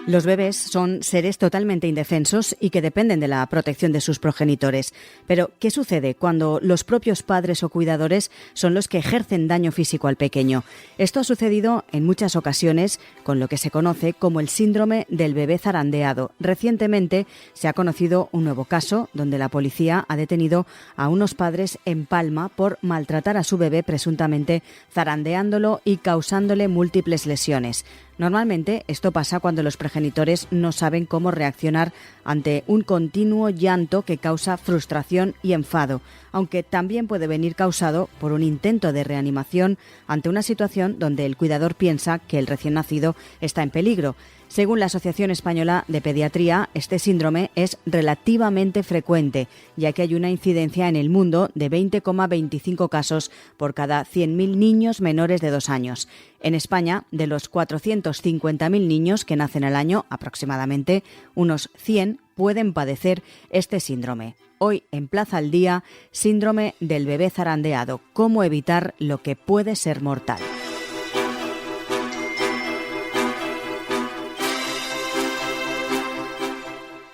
Los bebés son seres totalmente indefensos y que dependen de la protección de sus progenitores. Pero, ¿qué sucede cuando los propios padres o cuidadores son los que ejercen daño físico al pequeño? Esto ha sucedido en muchas ocasiones con lo que se conoce como el síndrome del bebé zarandeado. Recientemente se ha conocido un nuevo caso donde la policía ha detenido a unos padres en Palma por maltratar a su bebé presuntamente zarandeándolo y causándole múltiples lesiones. Normalmente esto pasa cuando los progenitores no saben cómo reaccionar ante un continuo llanto que causa frustración y enfado, aunque también puede venir causado por un intento de reanimación ante una situación donde el cuidador piensa que el recién nacido está en peligro. Según la Asociación Española de Pediatría, este síndrome es relativamente frecuente, ya que hay una incidencia en el mundo de 20,25 casos por cada 100.000 niños menores de 2 años. En España, de los 450.000 niños que nacen al año, aproximadamente, unos 100 pueden padecer este síndrome. Hoy, en Plaza al Día, síndrome del bebé zarandeado. ¿Cómo evitar lo que puede ser mortal?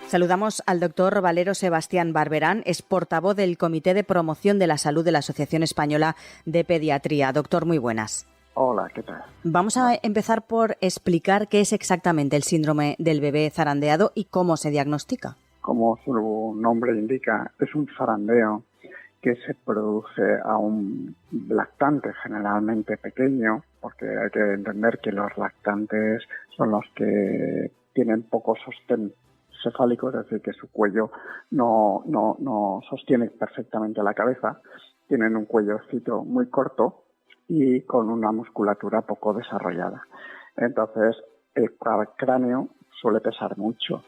Saludamos al doctor Valero Sebastián Barberán, es portavoz del Comité de Promoción de la Salud de la Asociación Española de Pediatría. Doctor, muy buenas. Hola, ¿qué tal? Vamos a empezar por explicar qué es exactamente el síndrome del bebé zarandeado y cómo se diagnostica. Como su nombre indica, es un zarandeo que se produce a un lactante generalmente pequeño, porque hay que entender que los lactantes son los que tienen poco sostén cefálico, es decir, que su cuello no sostiene perfectamente la cabeza, tienen un cuellocito muy corto y con una musculatura poco desarrollada. Entonces, el cráneo suele pesar mucho.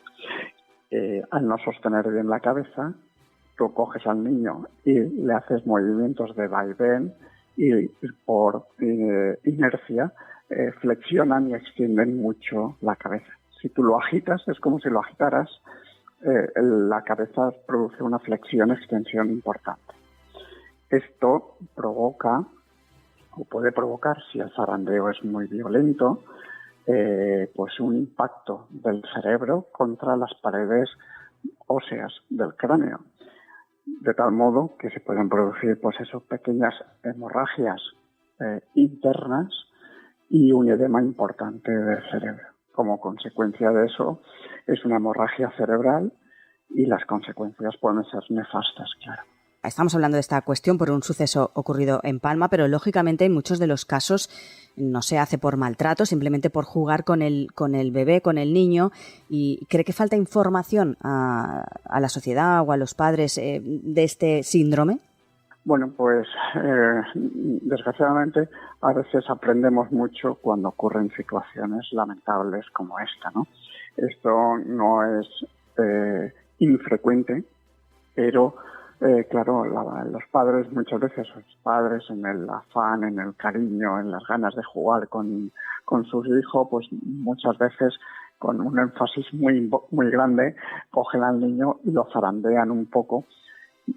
Al no sostener bien la cabeza, tú coges al niño y le haces movimientos de vaivén y por inercia flexionan y extienden mucho la cabeza. Si tú lo agitas, es como si lo agitaras, la cabeza produce una flexión-extensión importante. Esto provoca, o puede provocar, si el zarandeo es muy violento, pues un impacto del cerebro contra las paredes óseas del cráneo, de tal modo que se pueden producir pues pequeñas hemorragias internas y un edema importante del cerebro. Como consecuencia de eso es una hemorragia cerebral y las consecuencias pueden ser nefastas, claro. Estamos hablando de esta cuestión por un suceso ocurrido en Palma, pero lógicamente en muchos de los casos no se hace por maltrato, simplemente por jugar con el bebé, con el niño. ¿Y cree que falta información a la sociedad o a los padres de este síndrome? Bueno, pues desgraciadamente a veces aprendemos mucho cuando ocurren situaciones lamentables como esta, ¿no? Esto no es infrecuente, pero claro, los padres, muchas veces los padres en el afán, en el cariño, en las ganas de jugar con sus hijos, pues muchas veces con un énfasis muy grande cogen al niño y lo zarandean un poco,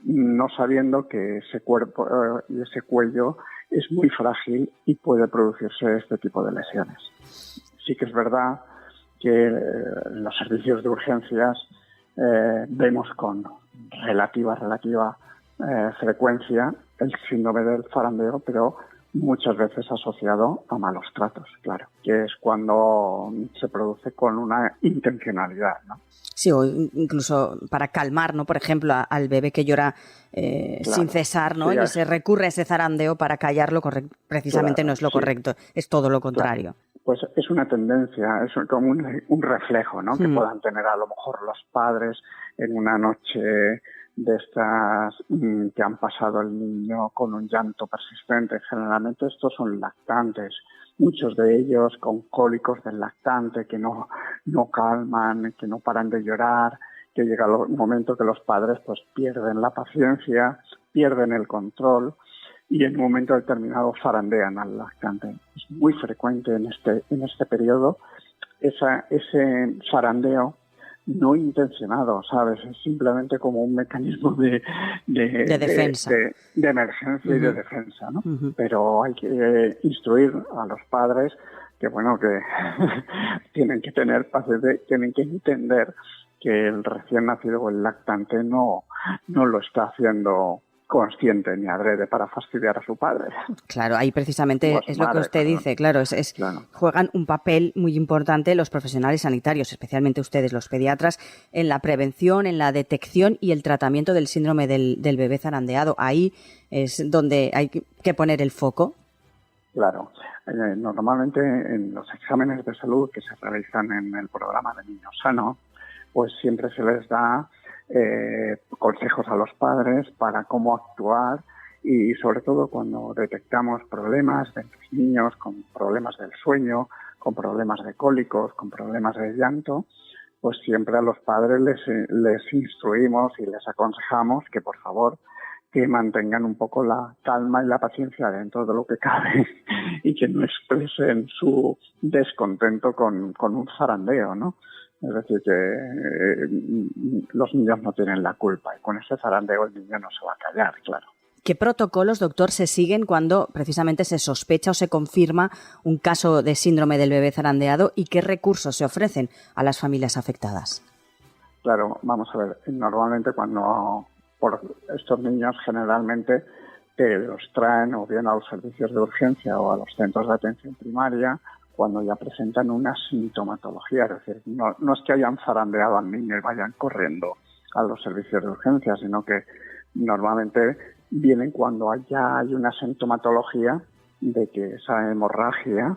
no sabiendo que ese cuerpo y ese cuello es muy frágil y puede producirse este tipo de lesiones. Sí que es verdad que en los servicios de urgencias vemos con relativa frecuencia el síndrome del zarandeo, pero muchas veces asociado a malos tratos, claro, que es cuando se produce con una intencionalidad, ¿no? Sí, o incluso para calmar, ¿no? Por ejemplo, al bebé que llora sin cesar, ¿no? Sí, y se recurre a ese zarandeo para callarlo, precisamente claro, no es lo correcto, es todo lo contrario. Claro. Pues es una tendencia, es como un reflejo, ¿no? Que puedan tener a lo mejor los padres en una noche de estas que han pasado el niño con un llanto persistente. Generalmente estos son lactantes, muchos de ellos con cólicos del lactante que no calman, que no paran de llorar, que llega el momento que los padres pues pierden la paciencia, pierden el control y en un momento determinado zarandean al lactante. Es muy frecuente en este periodo ese zarandeo no intencionado, ¿sabes? Es simplemente como un mecanismo de defensa. De emergencia y de defensa, ¿no? Pero hay que instruir a los padres bueno, que tienen que tener paciencia, tienen que entender que el recién nacido o el lactante no lo está haciendo consciente ni adrede para fastidiar a su padre. Claro, ahí precisamente es lo que usted dice, claro, claro. Juegan un papel muy importante los profesionales sanitarios, especialmente ustedes, los pediatras, en la prevención, en la detección y el tratamiento del síndrome del bebé zarandeado. Ahí es donde hay que poner el foco. Claro. Normalmente en los exámenes de salud que se realizan en el programa de Niño Sano, pues siempre se les da consejos a los padres para cómo actuar y sobre todo cuando detectamos problemas de los niños con problemas del sueño, con problemas de cólicos, con problemas de llanto, pues siempre a los padres les instruimos y les aconsejamos que por favor que mantengan un poco la calma y la paciencia dentro de lo que cabe y que no expresen su descontento con un zarandeo, ¿no? Es decir, que los niños no tienen la culpa y con ese zarandeo el niño no se va a callar, claro. ¿Qué protocolos, doctor, se siguen cuando precisamente se sospecha o se confirma un caso de síndrome del bebé zarandeado y qué recursos se ofrecen a las familias afectadas? Claro, vamos a ver, normalmente cuando por estos niños generalmente los traen o bien a los servicios de urgencia o a los centros de atención primaria cuando ya presentan una sintomatología, es decir, no es que hayan zarandeado al niño y vayan corriendo a los servicios de urgencia, sino que normalmente vienen cuando ya hay una sintomatología de que esa hemorragia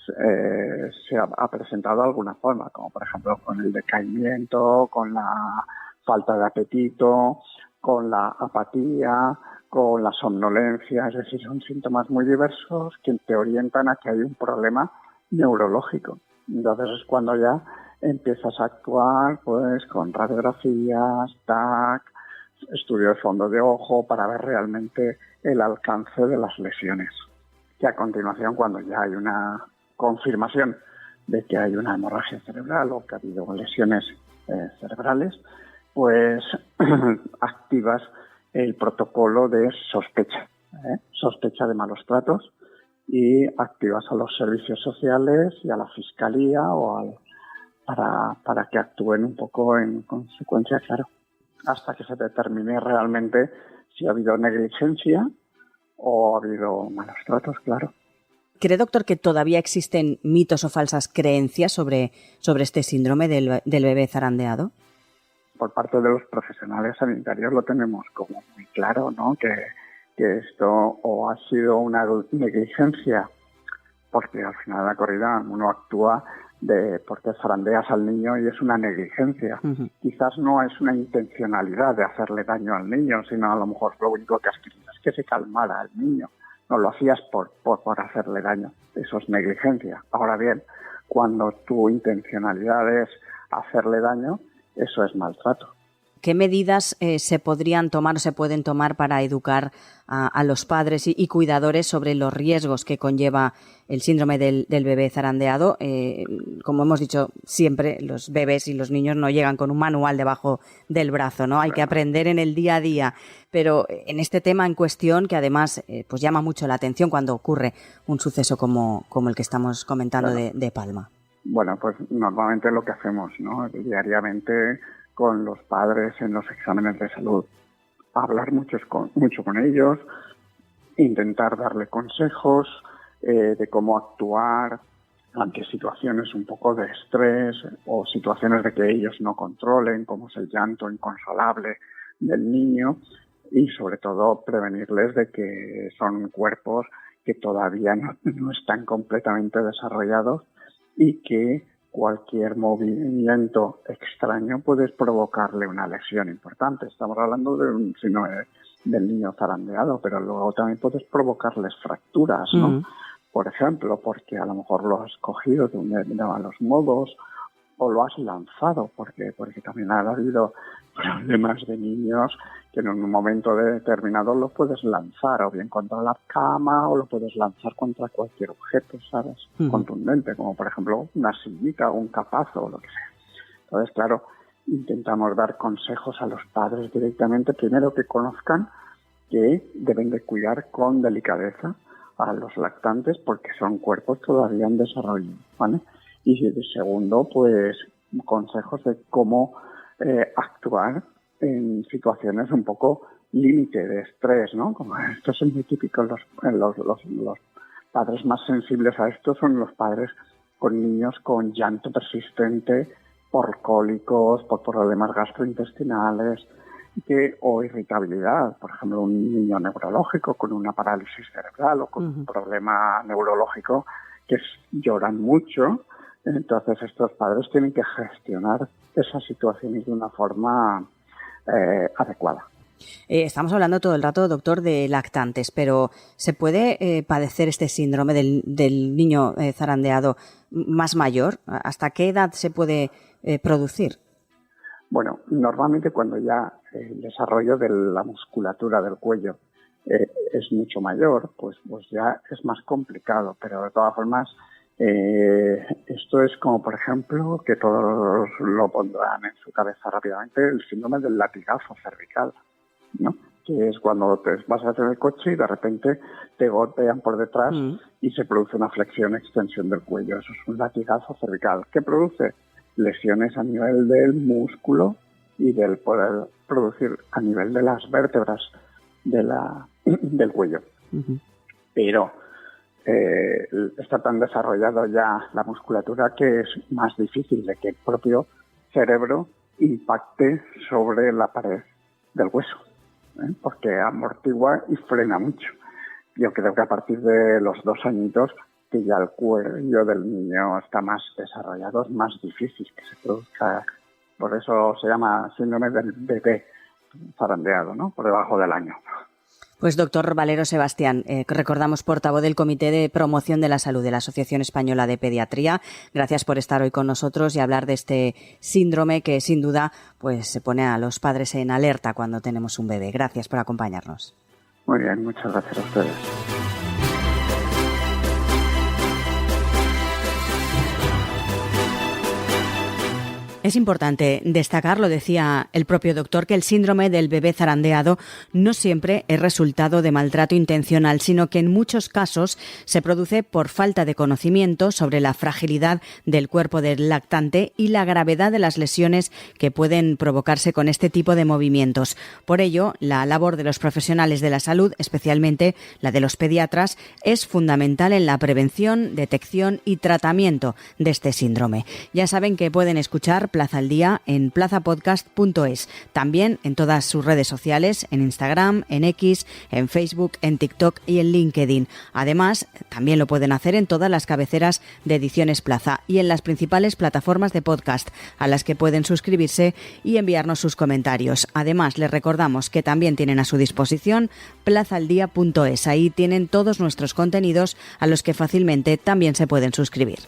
se ha presentado de alguna forma, como por ejemplo con el decaimiento, con la falta de apetito, con la apatía, con la somnolencia, es decir, son síntomas muy diversos que te orientan a que hay un problema neurológico. Entonces es cuando ya empiezas a actuar pues con radiografías, TAC, estudio de fondo de ojo para ver realmente el alcance de las lesiones. Y a continuación, cuando ya hay una confirmación de que hay una hemorragia cerebral o que ha habido lesiones cerebrales, pues activas el protocolo de sospecha de malos tratos y activas a los servicios sociales y a la fiscalía para que actúen un poco en consecuencia, claro, hasta que se determine realmente si ha habido negligencia o ha habido malos tratos, claro. ¿Cree, doctor, que todavía existen mitos o falsas creencias sobre este síndrome del bebé zarandeado? Por parte de los profesionales sanitarios lo tenemos como muy claro, ¿no? Que esto o ha sido una negligencia, porque al final de la corrida uno actúa porque zarandeas al niño y es una negligencia. Uh-huh. Quizás no es una intencionalidad de hacerle daño al niño, sino a lo mejor lo único que has querido es que se calmara el niño. No lo hacías por hacerle daño. Eso es negligencia. Ahora bien, cuando tu intencionalidad es hacerle daño, eso es maltrato. ¿Qué medidas se podrían tomar o se pueden tomar para educar a los padres y cuidadores sobre los riesgos que conlleva el síndrome del bebé zarandeado? Como hemos dicho siempre, los bebés y los niños no llegan con un manual debajo del brazo, ¿no? Hay que aprender en el día a día. Pero en este tema en cuestión, que además pues llama mucho la atención cuando ocurre un suceso como el que estamos comentando, claro, de Palma. Bueno, pues normalmente lo que hacemos, ¿no? Diariamente con los padres en los exámenes de salud, hablar mucho con ellos, intentar darle consejos de cómo actuar ante situaciones un poco de estrés o situaciones de que ellos no controlen, como es el llanto inconsolable del niño, y sobre todo prevenirles de que son cuerpos que todavía no están completamente desarrollados y que cualquier movimiento extraño puede provocarle una lesión importante. Estamos hablando del niño zarandeado, pero luego también puedes provocarles fracturas, ¿no? Uh-huh. Por ejemplo, porque a lo mejor lo has cogido de malos modos o lo has lanzado, porque también ha habido problemas de niños que en un momento determinado lo puedes lanzar o bien contra la cama o lo puedes lanzar contra cualquier objeto, ¿sabes? Uh-huh. Contundente, como por ejemplo una sillita o un capazo o lo que sea. Entonces, claro, intentamos dar consejos a los padres directamente, primero que conozcan que deben de cuidar con delicadeza a los lactantes porque son cuerpos todavía en desarrollo, ¿vale? Y segundo, pues consejos de cómo actuar en situaciones un poco límite de estrés, ¿no? Como esto es muy típico, los padres más sensibles a esto son los padres con niños con llanto persistente por cólicos, por problemas gastrointestinales o irritabilidad. Por ejemplo, un niño neurológico con una parálisis cerebral o con un problema neurológico que lloran mucho. Entonces, estos padres tienen que gestionar esas situaciones de una forma adecuada. Estamos hablando todo el rato, doctor, de lactantes, pero ¿se puede padecer este síndrome del niño zarandeado más mayor? ¿Hasta qué edad se puede producir? Bueno, normalmente cuando ya el desarrollo de la musculatura del cuello es mucho mayor, pues ya es más complicado, pero de todas formas esto es como, por ejemplo, que todos lo pondrán en su cabeza rápidamente, el síndrome del latigazo cervical, ¿no? Que es cuando te vas a hacer el coche y de repente te golpean por detrás y se produce una flexión-extensión del cuello. Eso es un latigazo cervical. ¿Qué produce? Lesiones a nivel del músculo y del poder producir a nivel de las vértebras del cuello. Pero está tan desarrollado ya la musculatura que es más difícil de que el propio cerebro impacte sobre la pared del hueso, porque amortigua y frena mucho. Yo creo que a partir de los 2 añitos, que ya el cuello del niño está más desarrollado, es más difícil que se produzca. Por eso se llama síndrome del bebé zarandeado, ¿no? Por debajo del año. Pues doctor Valero Sebastián, recordamos portavoz del Comité de Promoción de la Salud de la Asociación Española de Pediatría. Gracias por estar hoy con nosotros y hablar de este síndrome que sin duda pues se pone a los padres en alerta cuando tenemos un bebé. Gracias por acompañarnos. Muy bien, muchas gracias a ustedes. Es importante destacar, lo decía el propio doctor, que el síndrome del bebé zarandeado no siempre es resultado de maltrato intencional, sino que en muchos casos se produce por falta de conocimiento sobre la fragilidad del cuerpo del lactante y la gravedad de las lesiones que pueden provocarse con este tipo de movimientos. Por ello, la labor de los profesionales de la salud, especialmente la de los pediatras, es fundamental en la prevención, detección y tratamiento de este síndrome. Ya saben que pueden escuchar Plaza al Día en plazapodcast.es, también en todas sus redes sociales, en Instagram, en X, en Facebook, en TikTok y en LinkedIn. Además, también lo pueden hacer en todas las cabeceras de Ediciones Plaza y en las principales plataformas de podcast, a las que pueden suscribirse y enviarnos sus comentarios. Además, les recordamos que también tienen a su disposición plazaldía.es. Ahí tienen todos nuestros contenidos a los que fácilmente también se pueden suscribir.